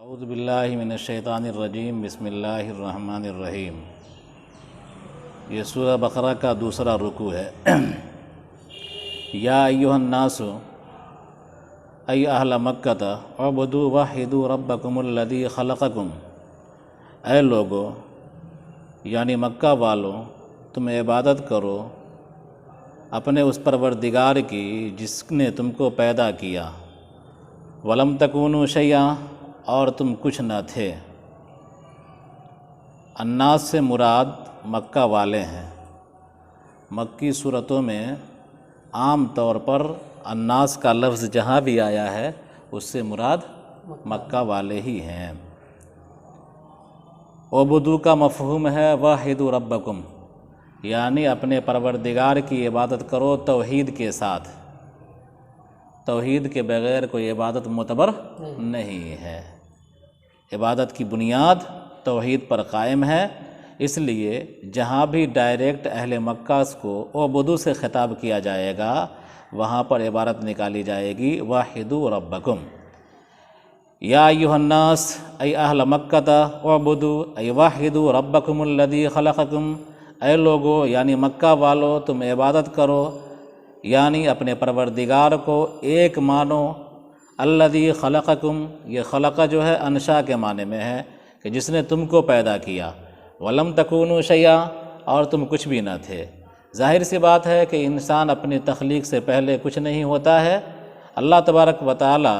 اعوذ باللہ من الشیطان الرجیم، بسم اللہ الرحمن الرحیم۔ یہ سورہ بقرہ کا دوسرا رکوع ہے۔ یا ایھا الناس، ای اہل مکہ اعبدوا وحدوا ربکم الذی خلقکم، اے لوگو یعنی مکہ والوں، تم عبادت کرو اپنے اس پروردگار کی جس نے تم کو پیدا کیا، ولم تکونوا شیئا، اور تم کچھ نہ تھے۔ الناس سے مراد مکہ والے ہیں۔ مکی صورتوں میں عام طور پر الناس کا لفظ جہاں بھی آیا ہے اس سے مراد مکہ والے ہی ہیں۔ عبدو کا مفہوم ہے وحدوا ربکم، یعنی اپنے پروردگار کی عبادت کرو توحید کے ساتھ۔ توحید کے بغیر کوئی عبادت معتبر نہیں ہے۔ عبادت کی بنیاد توحید پر قائم ہے، اس لیے جہاں بھی ڈائریکٹ اہل مکہ کو اعبدوا سے خطاب کیا جائے گا وہاں پر عبارت نکالی جائے گی وحدوا ربکم۔ یا ایھا الناس، ای اہل مکہ اعبدوا ای وحدوا ربکم الذی خلقکم، اے لوگو یعنی مکہ والو تم عبادت کرو یعنی اپنے پروردگار کو ایک مانو، الذی خلقکم، یہ خلق جو ہے انشاء کے معنی میں ہے کہ جس نے تم کو پیدا کیا، ولم تکونوا شیئا، اور تم کچھ بھی نہ تھے۔ ظاہر سی بات ہے کہ انسان اپنی تخلیق سے پہلے کچھ نہیں ہوتا ہے۔ اللہ تبارک و تعالی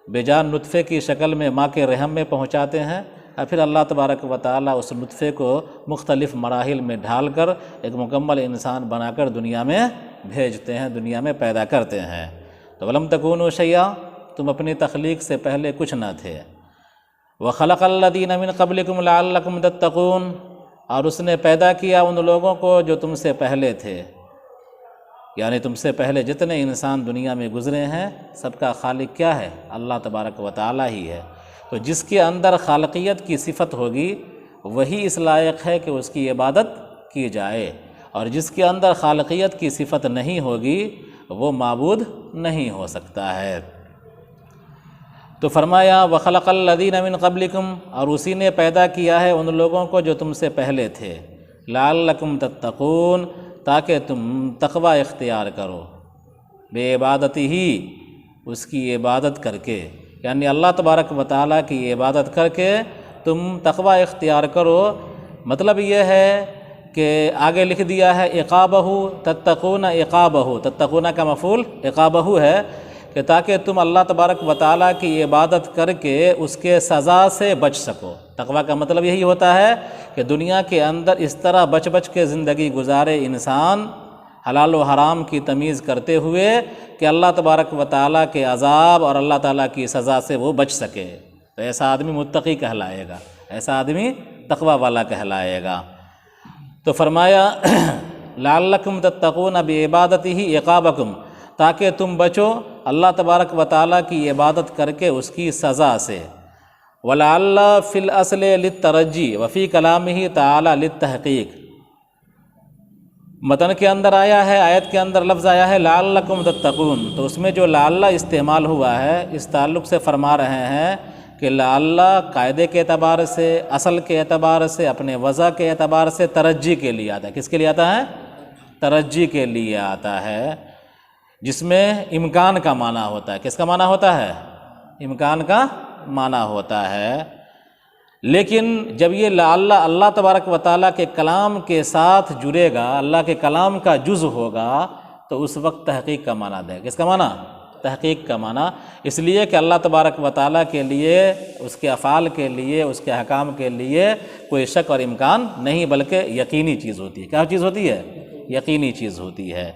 بے جان نطفے کی شکل میں ماں کے رحم میں پہنچاتے ہیں، اور پھر اللہ تبارک و تعالی اس نطفے کو مختلف مراحل میں ڈھال کر ایک مکمل انسان بنا کر دنیا میں بھیجتے ہیں، دنیا میں پیدا کرتے ہیں۔ تو ولم تکونوا شیئا، تم اپنی تخلیق سے پہلے کچھ نہ تھے۔ وخلق الذین من قبلکم لعلکم تتقون، اور اس نے پیدا کیا ان لوگوں کو جو تم سے پہلے تھے، یعنی تم سے پہلے جتنے انسان دنیا میں گزرے ہیں سب کا خالق کیا ہے؟ اللہ تبارک و تعالی ہی ہے۔ تو جس کے اندر خالقیت کی صفت ہوگی وہی اس لائق ہے کہ اس کی عبادت کی جائے، اور جس کے اندر خالقیت کی صفت نہیں ہوگی وہ معبود نہیں ہو سکتا ہے۔ تو فرمایا وخلق الذین من قبلکم، اور اسی نے پیدا کیا ہے ان لوگوں کو جو تم سے پہلے تھے، لعلکم تتقون، تاکہ تم تقوی اختیار کرو، بے عبادتی ہی، اس کی عبادت کر کے، یعنی اللہ تبارک و تعالیٰ کی عبادت کر کے تم تقوی اختیار کرو۔ مطلب یہ ہے کہ آگے لکھ دیا ہے عقابہ تتقون، عقابہ، تتقون کا مفعول عقابہ ہے کہ تاکہ تم اللہ تبارک و تعالیٰ کی عبادت کر کے اس کے سزا سے بچ سکو۔ تقوی کا مطلب یہی ہوتا ہے کہ دنیا کے اندر اس طرح بچ بچ کے زندگی گزارے انسان، حلال و حرام کی تمیز کرتے ہوئے کہ اللہ تبارک و تعالیٰ کے عذاب اور اللہ تعالیٰ کی سزا سے وہ بچ سکے۔ تو ایسا آدمی متقی کہلائے گا، ایسا آدمی تقوی والا کہلائے گا۔ تو فرمایا لعلکم تتقون بعبادتہ عقابکم، تاکہ تم بچو اللہ تبارک و تعالیٰ کی عبادت کر کے اس کی سزا سے۔ ولعل فی الاصل للترجی وفی کلامہ تعالی للتحقیق، متن کے اندر آیا ہے، آیت کے اندر لفظ آیا ہے لعلکم تتقون، تو اس میں جو لعل استعمال ہوا ہے اس تعلق سے فرما رہے ہیں کہ لعل قاعدے کے اعتبار سے، اصل کے اعتبار سے، اپنے وضع کے اعتبار سے ترجی کے لیے آتا ہے۔ کس کے لیے آتا ہے؟ ترجی کے لیے آتا ہے، جس میں امکان کا معنی ہوتا ہے۔ کس کا معنی ہوتا ہے؟ امکان کا معنی ہوتا ہے۔ لیکن جب یہ لعل اللہ تبارک و تعالیٰ کے کلام کے ساتھ جڑے گا، اللہ کے کلام کا جزء ہوگا، تو اس وقت تحقیق کا معنی دے گا۔ کس کا معنی؟ تحقیق کا معنی، اس لیے کہ اللہ تبارک و تعالیٰ کے لیے، اس کے افعال کے لیے، اس کے احکام کے لیے کوئی شک اور امکان نہیں، بلکہ یقینی چیز ہوتی ہے۔ کیا چیز ہوتی ہے؟ یقینی چیز ہوتی ہے۔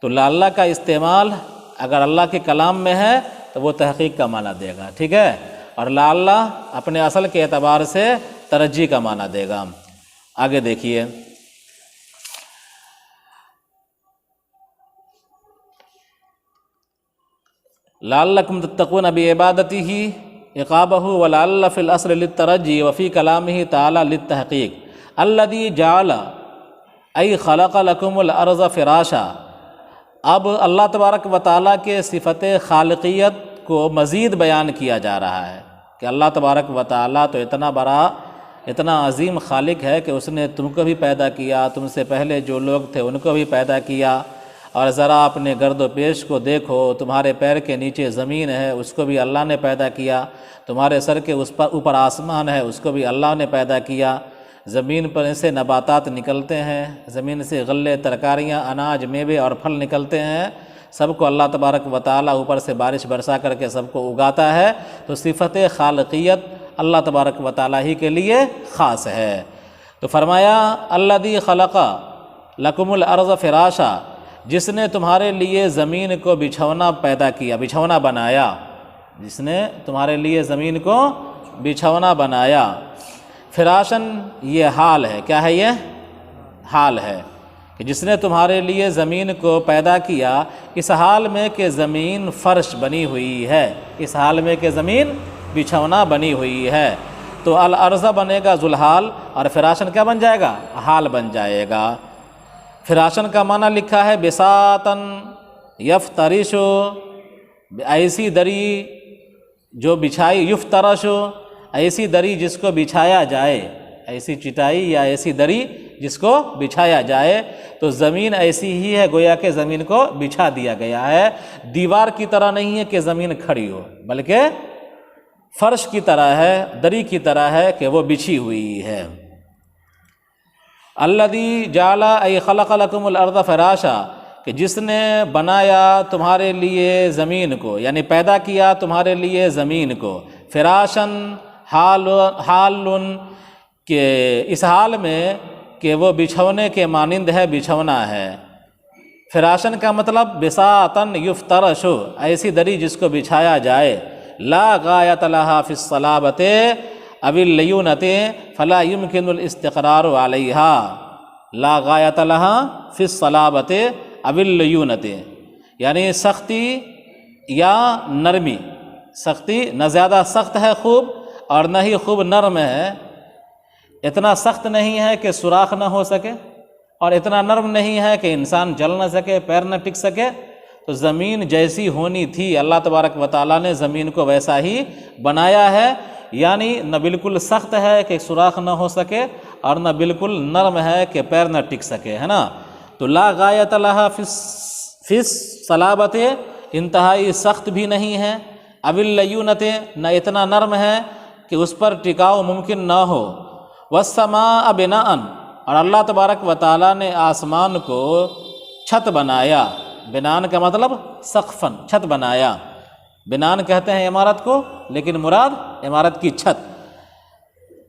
تو لعل کا استعمال اگر اللہ کے کلام میں ہے تو وہ تحقیق کا معنی دے گا، ٹھیک ہے، اور لعل اپنے اصل کے اعتبار سے ترجی کا معنی دے گا۔ آگے دیکھیے لعلکم تتقون بعبادتہ عقابہ، ولعل فی الاصل للترجی وفی کلامہ تعالی للتحقیق، الذی جعل ای خلق لکم الارض فراشا۔ اب اللہ تبارک و تعالیٰ کے صفت خالقیت کو مزید بیان کیا جا رہا ہے کہ اللہ تبارک و تعالیٰ تو اتنا بڑا، اتنا عظیم خالق ہے کہ اس نے تم کو بھی پیدا کیا، تم سے پہلے جو لوگ تھے ان کو بھی پیدا کیا، اور ذرا اپنے گرد و پیش کو دیکھو، تمہارے پیر کے نیچے زمین ہے اس کو بھی اللہ نے پیدا کیا، تمہارے سر کے اوپر آسمان ہے اس کو بھی اللہ نے پیدا کیا، زمین پر سے نباتات نکلتے ہیں، زمین سے غلے، ترکاریاں، اناج، میوے اور پھل نکلتے ہیں، سب کو اللہ تبارک و تعالیٰ اوپر سے بارش برسا کر کے سب کو اگاتا ہے۔ تو صفت خالقیت اللہ تبارک و تعالیٰ ہی کے لیے خاص ہے۔ تو فرمایا الذی خلق لکم الارض فراشا، جس نے تمہارے لیے زمین کو بچھونا پیدا کیا، بچھونا بنایا، جس نے تمہارے لیے زمین کو بچھونا بنایا۔ فراشن یہ حال ہے، کیا ہے؟ یہ حال ہے کہ جس نے تمہارے لیے زمین کو پیدا کیا، اس حال میں کہ زمین فرش بنی ہوئی ہے، اس حال میں کہ زمین بچھونا بنی ہوئی ہے۔ تو الارض بنے گا ذوالحال، اور فراشن کیا بن جائے گا؟ حال بن جائے گا۔ فراشن کا معنی لکھا ہے بساطن یفترش، ایسی دری جو بچھائی، یفترش ایسی دری جس کو بچھایا جائے، ایسی چٹائی یا ایسی دری جس کو بچھایا جائے۔ تو زمین ایسی ہی ہے، گویا کہ زمین کو بچھا دیا گیا ہے، دیوار کی طرح نہیں ہے کہ زمین کھڑی ہو، بلکہ فرش کی طرح ہے، دری کی طرح ہے کہ وہ بچھی ہوئی ہے۔ الذی جعل ای خلق لکم الارض فراشا، کہ جس نے بنایا تمہارے لیے زمین کو، یعنی پیدا کیا تمہارے لیے زمین کو، فراشن حال کہ اس حال میں کہ وہ بچھونے کے مانند ہے، بچھونا ہے۔ فراشن کا مطلب بساطن یفترش، ایسی دری جس کو بچھایا جائے، لا غایۃ لہا فی الصلابۃ او اللیونۃ فلا یمکن الاستقرار علیہا، لا غایۃ لہا فی الصلابۃ او اللیونۃ، یعنی سختی یا نرمی، سختی نہ زیادہ سخت ہے خوب اور نہ ہی خوب نرم ہے، اتنا سخت نہیں ہے کہ سوراخ نہ ہو سکے اور اتنا نرم نہیں ہے کہ انسان جل نہ سکے، پیر نہ ٹک سکے۔ تو زمین جیسی ہونی تھی اللہ تبارک و تعالیٰ نے زمین کو ویسا ہی بنایا ہے، یعنی نہ بالکل سخت ہے کہ سوراخ نہ ہو سکے اور نہ بالکل نرم ہے کہ پیر نہ ٹک سکے، ہے نا۔ تو لا غایۃ لہا فی الصلابۃ، انتہائی سخت بھی نہیں ہے، او اللیونۃ، نہ اتنا نرم ہے کہ اس پر ٹکاؤ ممکن نہ ہو، والسماء بناء، اور اللہ تبارک و تعالیٰ نے آسمان کو چھت بنایا، بنان کا مطلب سقفن، چھت بنایا، بنان کہتے ہیں عمارت کو لیکن مراد عمارت کی چھت۔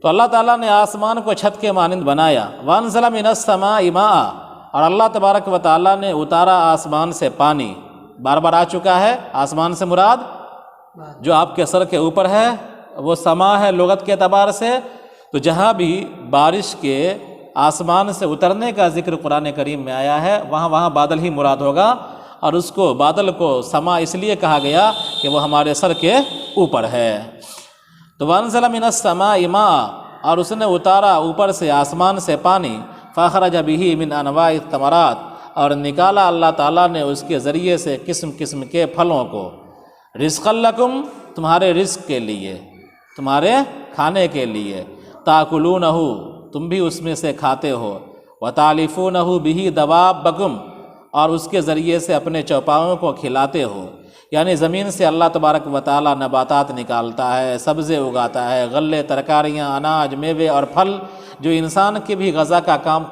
تو اللہ تعالیٰ نے آسمان کو چھت کے مانند بنایا، وانزل من السماء ماء، اور اللہ تبارک و تعالیٰ نے اتارا آسمان سے پانی، بار بار آ چکا ہے، آسمان سے مراد جو آپ کے سر کے اوپر ہے وہ سما ہے لغت کے اعتبار سے۔ تو جہاں بھی بارش کے آسمان سے اترنے کا ذکر قرآن کریم میں آیا ہے، وہاں بادل ہی مراد ہوگا، اور اس کو بادل کو سما اس لیے کہا گیا کہ وہ ہمارے سر کے اوپر ہے۔ تو وانزل من السماء ماء، اور اس نے اتارا اوپر سے آسمان سے پانی، فاخرج به من انواع الثمرات، اور نکالا اللہ تعالیٰ نے اس کے ذریعے سے قسم قسم کے پھلوں کو، رزقا لکم، تمہارے رزق کے لیے، تمہارے کھانے کے لیے، تاکلونہ، تم بھی اس میں سے کھاتے ہو، وتعلفونہ بہ دوابکم، اور اس کے ذریعے سے اپنے چوپاؤں کو کھلاتے ہو۔ یعنی زمین سے اللہ تبارک و تعالیٰ نباتات نکالتا ہے، سبزے اگاتا ہے، غلے، ترکاریاں، اناج، میوے اور پھل جو انسان کے بھی غذا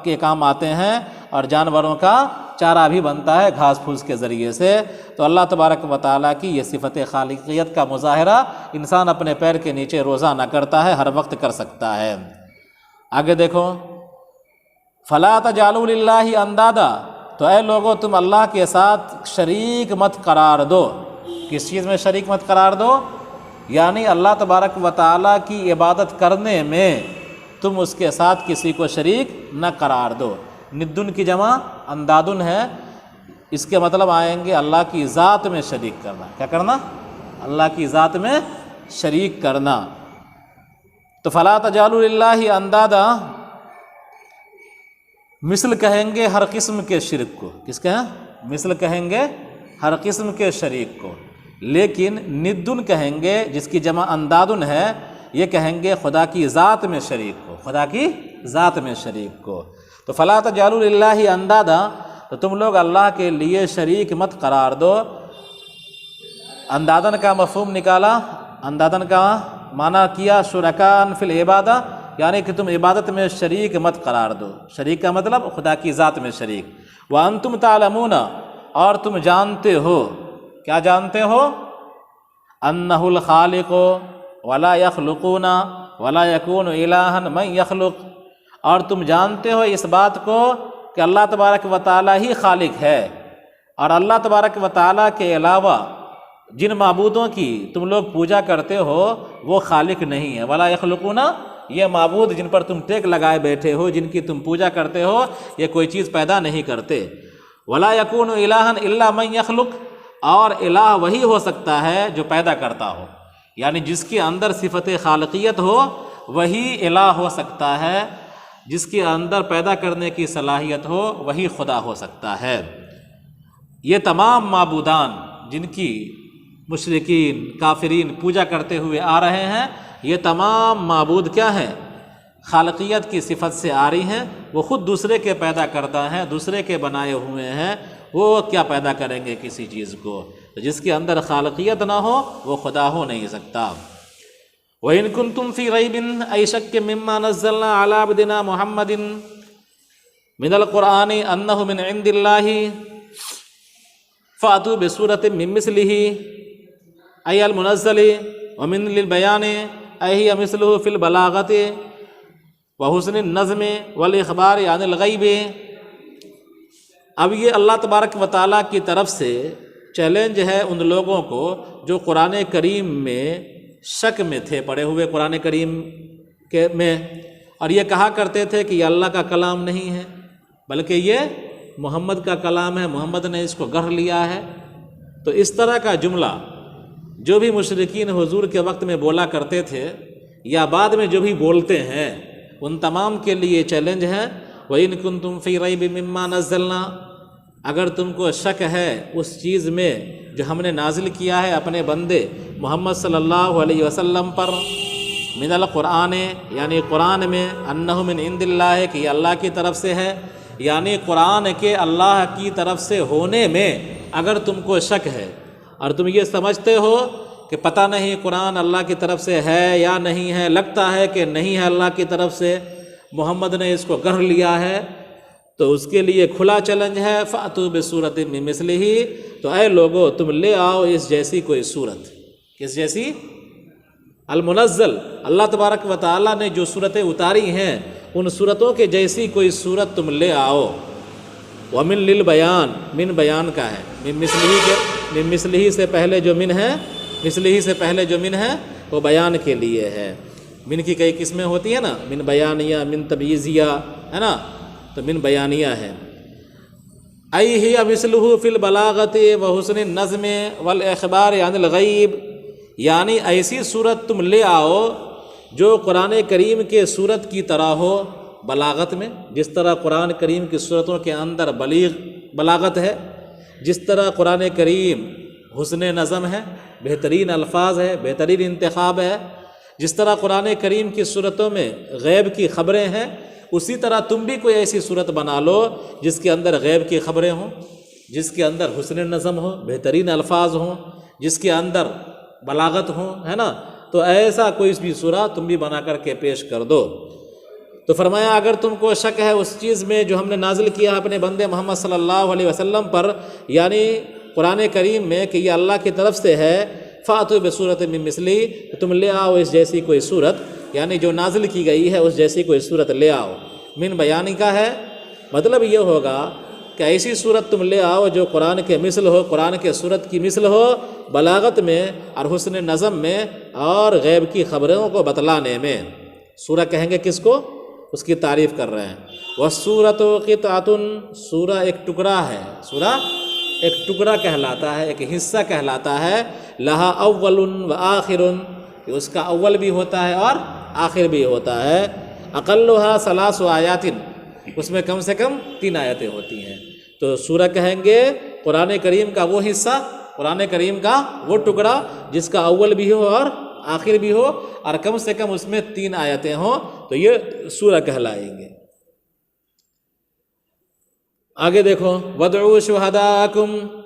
کے کام آتے ہیں، اور جانوروں کا چارہ بھی بنتا ہے گھاس پھوس کے ذریعے سے۔ تو اللہ تبارک و تعالیٰ کی یہ صفت خالقیت کا مظاہرہ انسان اپنے پیر کے نیچے روزہ نہ کرتا ہے، ہر وقت کر سکتا ہے۔ آگے دیکھو، فلا تجعلوا للہ اندادا، تو اے لوگو تم اللہ کے ساتھ شریک مت قرار دو۔ کس چیز میں شریک مت قرار دو؟ یعنی اللہ تبارک و تعالیٰ کی عبادت کرنے میں تم اس کے ساتھ کسی کو شریک نہ قرار دو۔ ندن کی جمع اندادن ہے، اس کے مطلب آئیں گے اللہ کی ذات میں شریک کرنا۔ کیا کرنا؟ اللہ کی ذات میں شریک کرنا۔ تو فلا تجعلوا للہ اندادا، مثل کہیں گے ہر قسم کے شرک کو، کس کہیں؟ مثل کہیں گے ہر قسم کے شریک کو، لیکن ندن کہیں گے جس کی جمع اندادن ہے، یہ کہیں گے خدا کی ذات میں شریک کو، خدا کی ذات میں شریک کو۔ تو فلا تجعلوا للہ اندادا، تو تم لوگ اللہ کے لیے شریک مت قرار دو۔ اندادن کا مفہوم نکالا، اندادن کا معنی کیا شرکان فی العبادہ، یعنی کہ تم عبادت میں شریک مت قرار دو۔ شریک کا مطلب خدا کی ذات میں شریک۔ وانتم تعلمون، اور تم جانتے ہو، کیا جانتے ہو؟ انہ الخالق ولا یخلقون ولا یکون الہا من یخلق، اور تم جانتے ہو اس بات کو کہ اللہ تبارک و تعالیٰ ہی خالق ہے، اور اللہ تبارک و تعالیٰ کے علاوہ جن معبودوں کی تم لوگ پوجا کرتے ہو وہ خالق نہیں ہے۔ ولا یخلقون، یہ معبود جن پر تم ٹیک لگائے بیٹھے ہو، جن کی تم پوجا کرتے ہو، یہ کوئی چیز پیدا نہیں کرتے۔ ولا یکون الہا الا من یخلق، اور الہ وہی ہو سکتا ہے جو پیدا کرتا ہو، یعنی جس کے اندر صفت خالقیت ہو وہی الہ ہو سکتا ہے، جس کے اندر پیدا کرنے کی صلاحیت ہو وہی خدا ہو سکتا ہے۔ یہ تمام معبودان جن کی مشرکین کافرین پوجا کرتے ہوئے آ رہے ہیں، یہ تمام معبود کیا ہیں؟ خالقیت کی صفت سے آ رہی ہیں، وہ خود دوسرے کے پیدا کردہ ہیں، دوسرے کے بنائے ہوئے ہیں، وہ کیا پیدا کریں گے کسی چیز کو؟ تو جس کے اندر خالقیت نہ ہو وہ خدا ہو نہیں سکتا۔ وَإِن كُنتُمْ فِي رَيْبٍ أَيْ شَكٍّ مِّمَّا نَزَّلْنَا عَلَىٰ عَبْدِنَا مُحَمَّدٍ مِّنَ الْقُرْآنِ أَنَّهُ مِنْ عِندِ اللَّهِ فَأْتُوا بِسُورَةٍ مِّن مِّثْلِهِ أَيَّ الْمُنَزَّلِ وَمِن لِلْبَيَانِ أَيْ هِيَ مِثْلُهُ فِي الْبَلَاغَةِ وَحُسْنِ النَّظْمِ وَالْإِخْبَارِ عَنِ الْغَيْبِ۔ اب یہ اللہ تبارک و تعالیٰ کی طرف سے چیلنج ہے ان لوگوں کو جو قرآن کریم میں شک میں تھے، پڑھے ہوئے قرآن کریم میں، اور یہ کہا کرتے تھے کہ یہ اللہ کا کلام نہیں ہے بلکہ یہ محمد کا کلام ہے، محمد نے اس کو گڑھ لیا ہے۔ تو اس طرح کا جملہ جو بھی مشرکین حضور کے وقت میں بولا کرتے تھے یا بعد میں جو بھی بولتے ہیں، ان تمام کے لیے چیلنج ہے۔ وَإِن كُنتُمْ فِي رَيْبٍ مِّمَّا نَزَّلْنَا، اگر تم کو شک ہے اس چیز میں جو ہم نے نازل کیا ہے اپنے بندے محمد صلی اللہ علیہ وسلم پر، من القرآن، یعنی قرآن میں، انہ من عند اللہ، کہ یہ اللہ کی طرف سے ہے، یعنی قرآن کے اللہ کی طرف سے ہونے میں اگر تم کو شک ہے اور تم یہ سمجھتے ہو کہ پتہ نہیں قرآن اللہ کی طرف سے ہے یا نہیں ہے، لگتا ہے کہ نہیں ہے اللہ کی طرف سے، محمد نے اس کو گڑھ لیا ہے، تو اس کے لیے کھلا چیلنج ہے۔ فَأْتُوا بِسُورَةٍ مِّن مِّثْلِهِ، تو اے لوگو تم لے آؤ اس جیسی کوئی صورت۔ کس جیسی؟ المنزل، اللہ تبارک و تعالیٰ نے جو صورتیں اتاری ہیں ان صورتوں کے جیسی کوئی صورت تم لے آؤ۔ وَمِن لِلْبَيَانِ، من بیان کا ہے، من مثلہ سے پہلے جو من ہے، مثلہ سے پہلے جو من ہے وہ بیان کے لیے ہے۔ من کی کئی قسمیں ہوتی ہیں نا، من بیانیہ، من تبعیضیہ، ہے نا، تو من بیانیہ ہے۔ ای ہی مثلہ فی البلاغۃ وحسن النظم والاخبار عن الغیب، یعنی ایسی صورت تم لے آؤ جو قرآن کریم کے صورت کی طرح ہو بلاغت میں، جس طرح قرآن کریم کی صورتوں کے اندر بلاغت ہے، جس طرح قرآن کریم حسن نظم ہے، بہترین الفاظ ہے، بہترین انتخاب ہے، جس طرح قرآن کریم کی صورتوں میں غیب کی خبریں ہیں، اسی طرح تم بھی کوئی ایسی صورت بنا لو جس کے اندر غیب کی خبریں ہوں، جس کے اندر حسن نظم ہو، بہترین الفاظ ہوں، جس کے اندر بلاغت ہوں، ہے نا، تو ایسا کوئی بھی صورت تم بھی بنا کر کے پیش کر دو۔ تو فرمایا اگر تم کو شک ہے اس چیز میں جو ہم نے نازل کیا اپنے بندے محمد صلی اللہ علیہ وسلم پر، یعنی قرآن کریم میں، کہ یہ اللہ کی طرف سے ہے، فَأْتُوا بِسُورَةٍ مِّن مِّثْلِهِ، تو تم لے آؤ اس جیسی کوئی صورت، یعنی جو نازل کی گئی ہے اس جیسی کوئی صورت لے آؤ۔ من بیانی کا ہے، مطلب یہ ہوگا کہ ایسی صورت تم لے آؤ جو قرآن کے مثل ہو، قرآن کے صورت کی مثل ہو، بلاغت میں اور حسن نظم میں اور غیب کی خبروں کو بتلانے میں۔ سورہ کہیں گے کس کو؟ اس کی تعریف کر رہے ہیں۔ وَالسُّورَةُ قِطْعَةٌ، سورہ ایک ٹکڑا ہے، سورہ ایک ٹکڑا کہلاتا ہے، ایک حصہ کہلاتا ہے، لہا اول و آخر، کہ اس کا اول بھی ہوتا ہے اور آخر بھی ہوتا ہے، اقلھا ثلاث آیات، اس میں کم سے کم 3 آیتیں ہوتی ہیں۔ تو سورہ کہیں گے قرآن کریم کا وہ حصہ قرآن کریم کا وہ ٹکڑا جس کا اول بھی ہو اور آخر بھی ہو اور کم سے کم اس میں 3 آیتیں ہوں تو یہ سورہ کہلائیں گے۔ آگے دیکھو وَادْعُوا شُهَدَاءَکُمْ